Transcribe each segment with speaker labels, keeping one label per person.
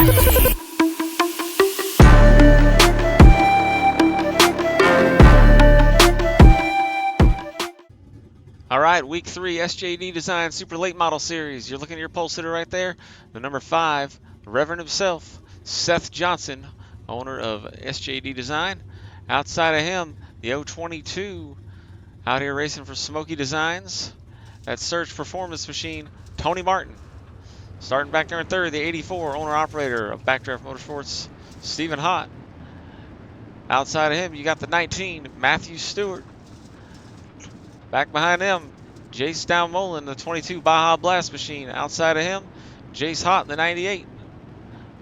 Speaker 1: All right, week 3 SJD Design Super Late Model Series. You're looking at your pole sitter right there. The number 5, the Reverend himself, Seth Johnson, owner of SJD Design. Outside of him, the 022 out here racing for Smoky Designs. That Surge Performance Machine, Tony Martin. Starting back there in third, the 84 owner-operator of Backdraft Motorsports, Stephen Hott. Outside of him, you got the 19, Matthew Stewart. Back behind him, Jace Downmolen, the 22 Baja Blast Machine. Outside of him, Jace Hott, the 98.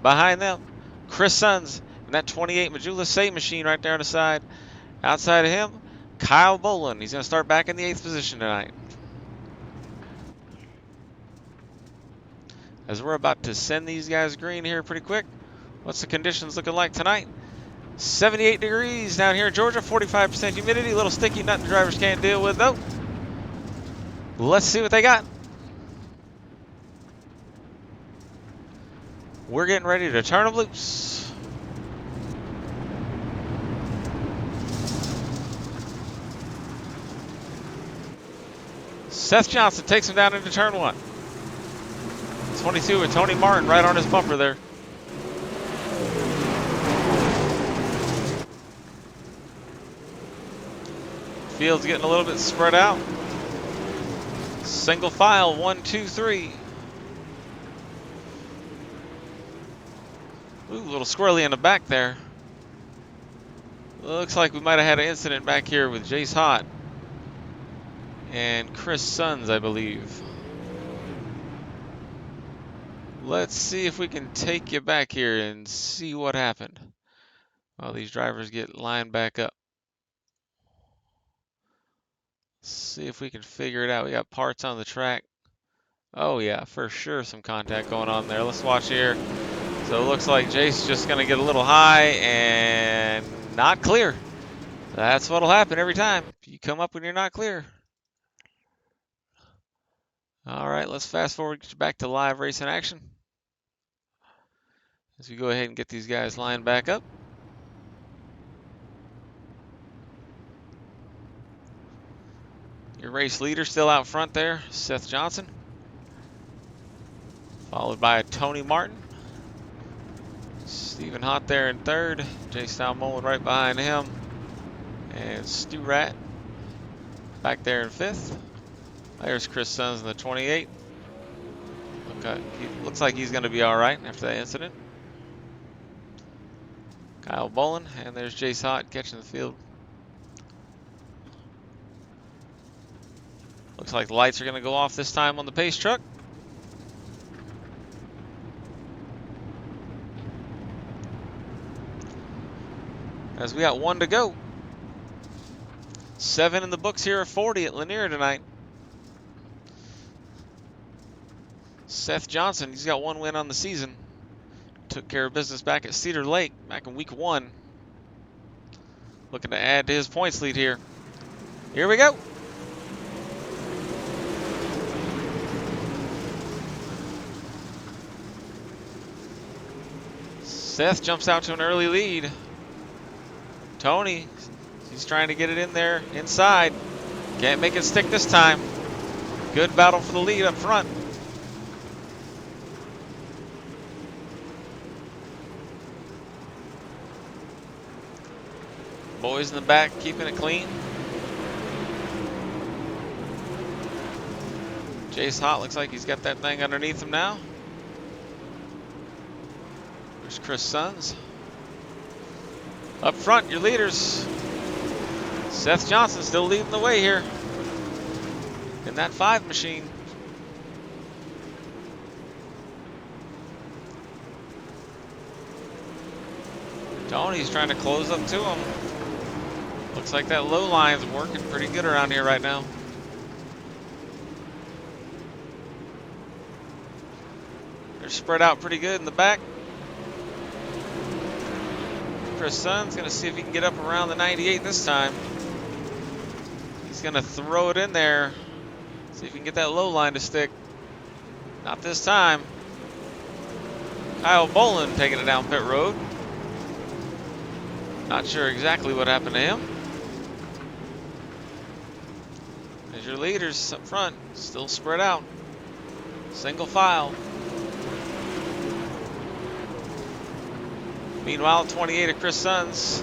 Speaker 1: Behind them, Chris Sons, and that 28 Majula Say Machine right there on the side. Outside of him, Kyle Bolin. He's going to start back in the 8th position tonight. As we're about to send these guys green here pretty quick, what's the conditions looking like tonight? 78 degrees down here in Georgia, 45% humidity, a little sticky, nothing drivers can't deal with though. Let's see what they got. We're getting ready to turn them loose. Seth Johnson takes him down into turn 1. 22 with Tony Martin right on his bumper there. Field's getting a little bit spread out. Single file, 1, 2, 3. Ooh, a little squirrely in the back there. Looks like we might have had an incident back here with Jace Hott and Chris Sons, I believe. Let's see if we can take you back here and see what happened while these drivers get lined back up. See if we can figure it out. We got parts on the track. Oh yeah, for sure some contact going on there. Let's watch here. So it looks like Jace's just going to get a little high and not clear. That's what'll happen every time. You come up when you're not clear. All right, let's fast forward back to live racing action as we go ahead and get these guys lined back up. Your race leader still out front there, Seth Johnson, followed by Tony Martin. Stephen Hott there in third, Jace Downmolen right behind him, and Stu Rat back there in 5th. There's Chris Sons in the 28. Looks like he's going to be all right after that incident. Kyle Bolin, and there's Jace Hott catching the field. Looks like the lights are going to go off this time on the pace truck. As we got 1 to go. 7 in the books here at 40 at Lanier tonight. Seth Johnson, he's got 1 win on the season. Took care of business back at Cedar Lake back in week 1. Looking to add to his points lead here. Here we go. Seth jumps out to an early lead. Tony, he's trying to get it in there inside. Can't make it stick this time. Good battle for the lead up front. Boys in the back keeping it clean. Jace Hott looks like he's got that thing underneath him now. There's Chris Sons. Up front, your leaders. Seth Johnson still leading the way here in that 5 machine. Tony's trying to close up to him. Looks like that low line's working pretty good around here right now. They're spread out pretty good in the back. Chris Sons going to see if he can get up around the 98 this time. He's going to throw it in there. See if he can get that low line to stick. Not this time. Kyle Bolin taking it down pit road. Not sure exactly what happened to him. As your leaders up front, still spread out. Single file. Meanwhile, 28 of Chris Sons.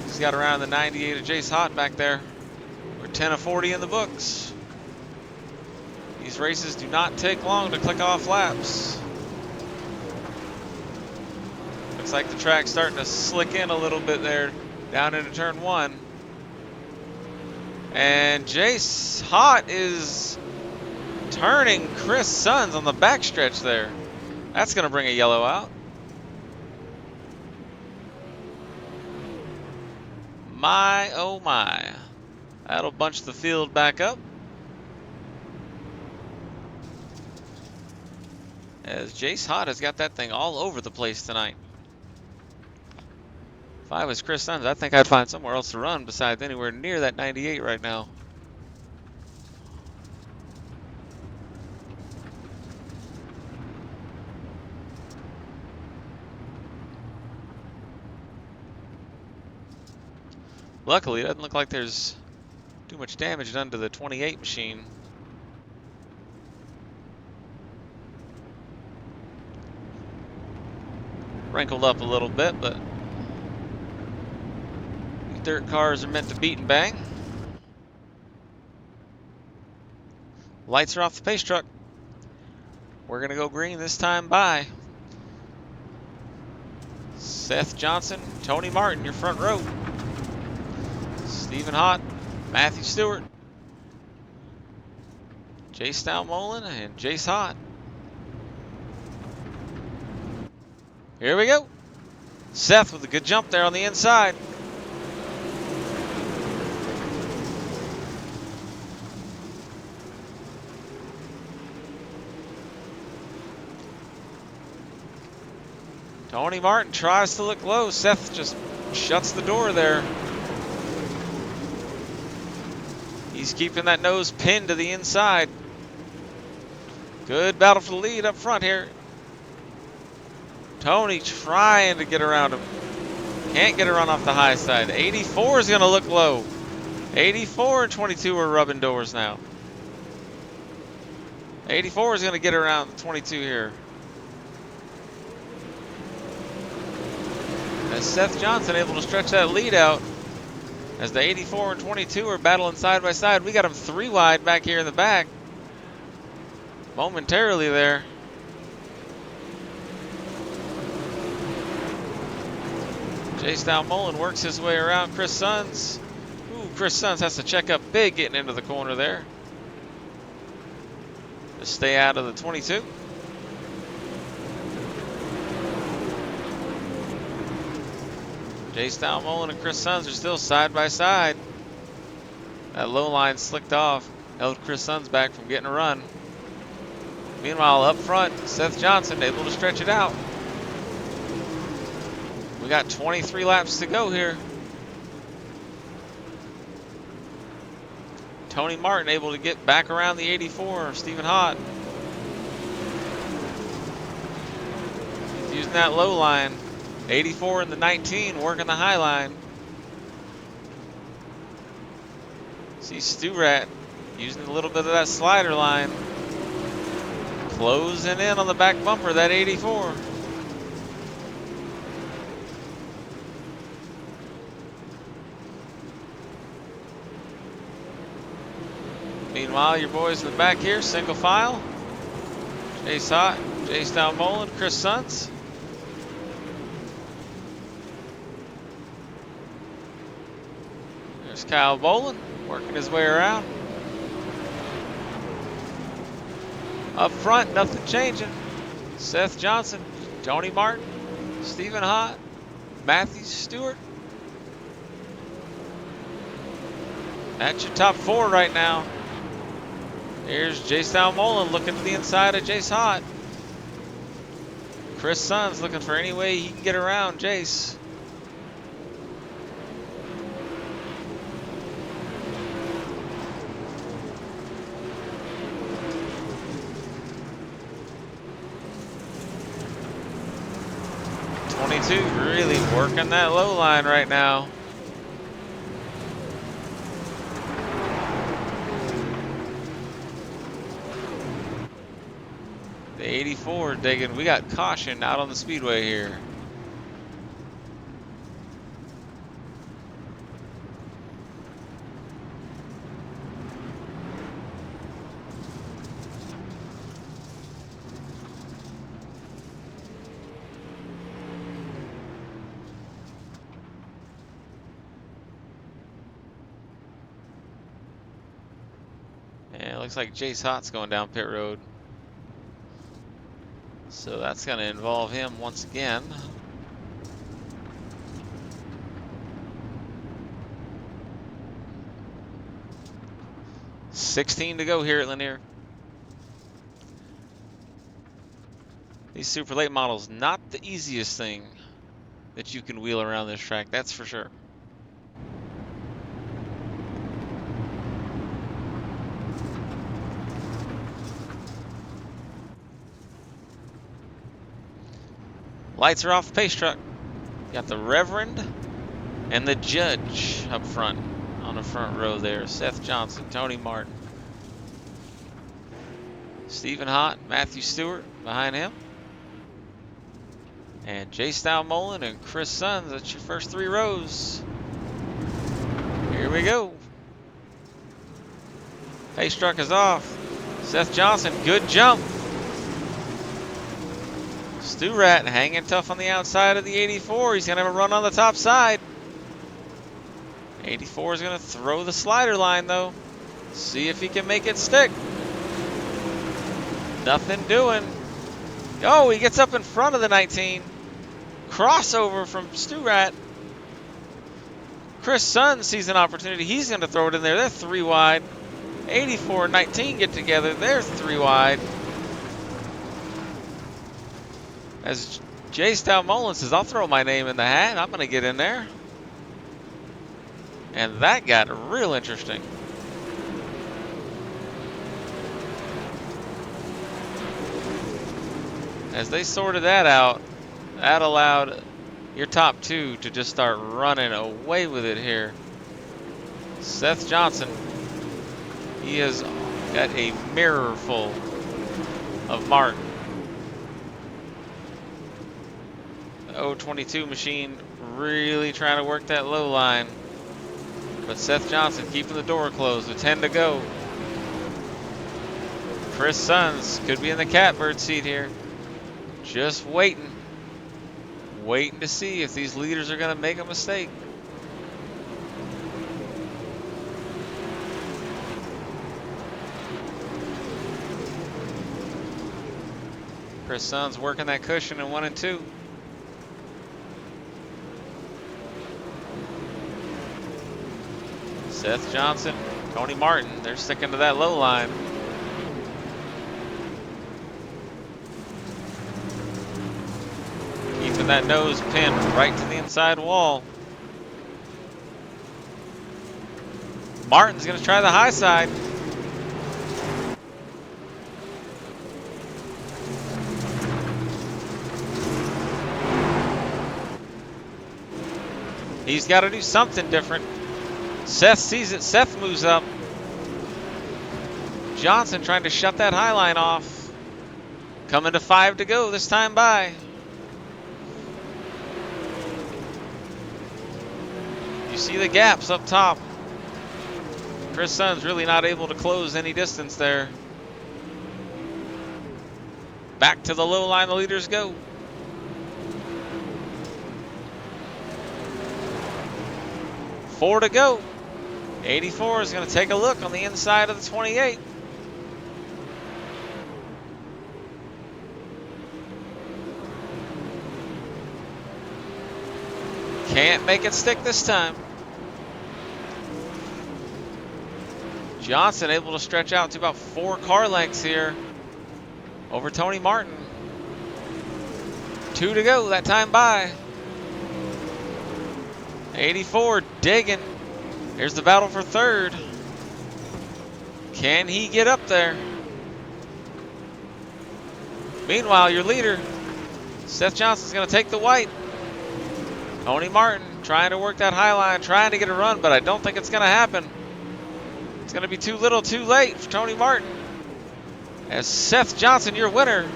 Speaker 1: He's got around the 98 of Jace Hott back there. We're 10 of 40 in the books. These races do not take long to click off laps. Looks like the track's starting to slick in a little bit there, down into turn 1. And Jace Hott is turning Chris Sons on the backstretch there. That's going to bring a yellow out. My, oh my. That'll bunch the field back up. As Jace Hott has got that thing all over the place tonight. If I was Chris Sons, I think I'd find somewhere else to run besides anywhere near that 98 right now. Luckily, it doesn't look like there's too much damage done to the 28 machine. Wrinkled up a little bit, but these dirt cars are meant to beat and bang. Lights are off the pace truck. We're going to go green this time by Seth Johnson, Tony Martin, your front row. Stephen Hott, Matthew Stewart, Jace Dalmolin, and Jace Hott. Here we go. Seth with a good jump there on the inside. Tony Martin tries to look low. Seth just shuts the door there. He's keeping that nose pinned to the inside. Good battle for the lead up front here. Tony trying to get around him. Can't get around off the high side. 84 is going to look low. 84 and 22 are rubbing doors now. 84 is going to get around the 22 here. As Seth Johnson able to stretch that lead out. As the 84 and 22 are battling side by side. We got them 3 wide back here in the back. Momentarily there. Jace Dalmolin works his way around Chris Sons. Ooh, Chris Sons has to check up big getting into the corner there. Just stay out of the 22. Jace Dalmolin and Chris Sons are still side by side. That low line slicked off, held Chris Sons back from getting a run. Meanwhile, up front, Seth Johnson able to stretch it out. We got 23 laps to go here. Tony Martin able to get back around the 84, Stephen Hott. He's using that low line. 84 and the 19 working the high line. See Stu-Rat using a little bit of that slider line. Closing in on the back bumper, that 84. Meanwhile, your boys in the back here, single file. Jace Hott, Jace Dalmolin, Chris Sons. There's Kyle Bolin working his way around. Up front, nothing changing. Seth Johnson, Tony Martin, Stephen Hott, Matthew Stewart. That's your top 4 right now. Here's Jace Dalmolin looking to the inside of Jace Hott. Chris Sons looking for any way he can get around Jace. 22 really working that low line right now. The 84 digging. We got caution out on the speedway here. And it looks like Jace Hot's going down pit road. So that's going to involve him once again. $16 to go here at Lanier. These super late models, not the easiest thing that you can wheel around this track, that's for sure. Lights are off the pace truck. Got the Reverend and the Judge up front on the front row there. Seth Johnson, Tony Martin, Stephen Hott, Matthew Stewart behind him. And Jace Mullen and Chris Sons. That's your first 3 rows. Here we go. Pace truck is off. Seth Johnson, good jump. Stu Rat hanging tough on the outside of the 84. He's going to have a run on the top side. 84 is going to throw the slider line, though. See if he can make it stick. Nothing doing. Oh, he gets up in front of the 19. Crossover from Stu Rat. Chris Sun sees an opportunity. He's going to throw it in there. They're 3 wide. 84 and 19 get together. They're 3 wide. As Jace Mullen says, I'll throw my name in the hat. I'm going to get in there. And that got real interesting. As they sorted that out, that allowed your top 2 to just start running away with it here. Seth Johnson, he has got a mirror full of Martin. The 022 machine really trying to work that low line. But Seth Johnson keeping the door closed with 10 to go. Chris Sons could be in the catbird seat here. Just waiting. Waiting to see if these leaders are going to make a mistake. Chris Sons working that cushion in 1 and 2. Seth Johnson, Tony Martin, they're sticking to that low line. Keeping that nose pinned right to the inside wall. Martin's going to try the high side. He's got to do something different. Seth sees it. Seth moves up. Johnson trying to shut that high line off. Coming to 5 to go this time by. You see the gaps up top. Chris Sun's really not able to close any distance there. Back to the low line the leaders go. Four to go. 84 is going to take a look on the inside of the 28. Can't make it stick this time. Johnson able to stretch out to about 4 car lengths here over Tony Martin. 2 to go that time by. 84 digging. Here's the battle for 3rd. Can he get up there? Meanwhile, your leader, Seth Johnson's going to take the white. Tony Martin trying to work that high line, trying to get a run, but I don't think it's going to happen. It's going to be too little too late for Tony Martin. As Seth Johnson, your winner.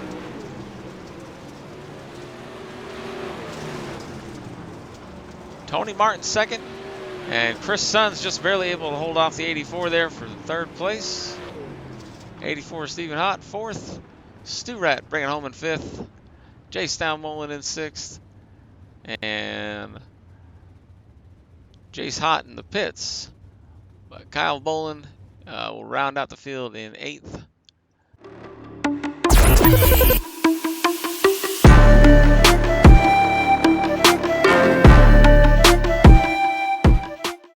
Speaker 1: Tony Martin second. And Chris Sons just barely able to hold off the 84 there for the third place. 84 Stephen Hott fourth. Stu Rat bringing home in fifth. Jay Stownmolen in sixth. And Jace Hott in the pits. But Kyle Bolin will round out the field in eighth.